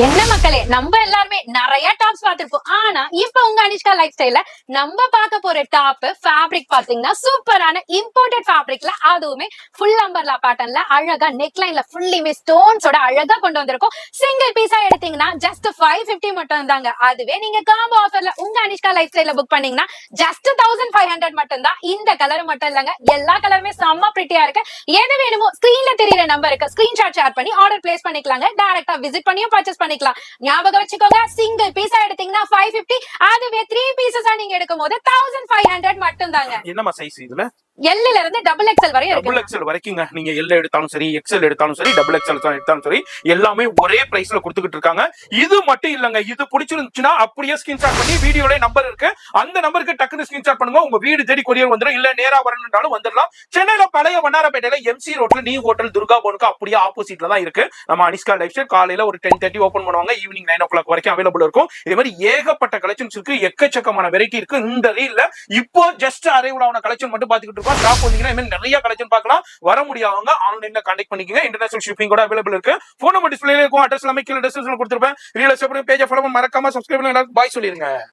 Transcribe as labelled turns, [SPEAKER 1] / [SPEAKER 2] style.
[SPEAKER 1] என்ன மக்களே, நம்ம எல்லாருமே நிறைய டாப்ஸ் பார்த்திருப்போம். ஆனா இப்ப உங்க அனிஷ்கா லைஃப் ஸ்டைல்ல நம்ம பார்க்க போற டாப் ஃபேப்ரிக் பாத்தீங்கன்னா சூப்பரான இம்போர்ட்டட் ஃபேப்ரிக்ல, அதுவுமே ஃபுல் அம்பர்லா பேட்டர்ன்ல அழகா நெக் லைன்ல ஃபுல்லிமே ஸ்டோன்ஸோட அழகா கொண்டு வந்திருக்கோம். சிங்கிள் பீஸா எடுத்தீங்கன்னா ஜஸ்ட் 550 மட்டும் தாங்க. அதுவே நீங்க காம்போ ஆஃபர்ல உங்க அனிஷ்கா லைஃப் ஸ்டைல்ல புக் பண்ணீங்கன்னா ஜஸ்ட் 1500 மட்டும் தான். இந்த கலர் மட்டும் இல்லங்க, எல்லா கலருமே செம்ம பிரிட்டியா இருக்கு. எது வேணுமோ ஸ்கிரீன்ல தெரியுற நம்பருக்கு ஸ்கிரீன்ஷாட் ஷேர் பண்ணி ஆர்டர் பிளேஸ் பண்ணிக்கலாங்க. டைரக்டா விசிட் பண்ணியும் பர்ச்சேஸ் பண்ணிக்கலாம். ஞாபகம் வச்சுக்கோங்க, சிங்கிள் பீஸா எடுத்தீங்கன்னா 550, அதுவே 3 பீசஸா நீங்க எடுக்கும்போது 1500 மட்டும் தாங்க.
[SPEAKER 2] என்னமா சைஸ் இதுல?
[SPEAKER 1] எல்ல இருந்து டபுள் எக்ஸ்எல் வரை இருக்கு.
[SPEAKER 2] டபுள் எக்ஸ்எல் வரைக்குங்க. நீங்க எல் எடுத்தாலும் சரி, எக்ஸ்எல் எடுத்தாலும் சரி, டபுள் எக்ஸ்எல் எடுத்தாலும் சரி, எல்லாமே ஒரே பிரைஸ்ல கொடுத்துக்கிட்டு இருக்காங்க. இது மட்டும் இல்லங்க, இது பிடிச்சிருந்துச்சுன்னா அப்படியே ஸ்கிரீன்ஷாட் பண்ணி வீடியோல நம்பர் இருக்கு, அந்த நம்பருக்கு டக்குனு ஸ்கிரீன்ஷாட் பண்ணுங்க. உங்க வீடு தேடி கொரியர் வந்துடும். இல்ல நேரா வரணும்னாலும் வந்துடலாம். சென்னையில பழைய வண்ணாரப்பேட்டையில எம்சி ரோட்ல நியூ ஹோட்டல் துர்கா போனுக்கு அப்படியே ஆப்போசிட்ல தான் இருக்கு நம்ம அனிஷ்கா லைஃப் ஸ்டைல். காலையில ஒரு 10:30 ஓபன் பண்ணுவாங்க, ஈவினிங் 9 o'clock வரைக்கும் அவைலபிள் இருக்கும். இதே மாதிரி ஏகப்பட்ட கலெக்ஷன்ஸ் இருக்கு, எக்கச்சக்கமான வெரைட்டி இருக்கு. இந்த ரீல்ல இப்போ ஜஸ்ட் அரைவல் ஆன கலெக்ஷன் மட்டும் பாத்துக்கிட்டு இருக்கோம். ஷாப் வந்தீங்கன்னா நிறைய கலெக்ஷன் பார்க்கலாம். வர முடியாதவங்க ஆன்லைன்ல கான்டாக்ட் பண்ணிக்கங்க. இன்டர்நேஷனல் ஷிப்பிங் கூட அவைலபிள் இருக்கு. போன் நம்பர் டிஸ்ப்ளேல இருக்கும், அட்ரஸ் எல்லாமே கீழ டிஸ்கிரிப்ஷன்ல கொடுத்திருப்பேன். ரீல்ஸ் பேஜை ஃபாலோ பண்ணி மறக்காம சப்ஸ்கிரைப் பண்ணி எல்லாருக்கும் பாய் சொல்லிருங்க.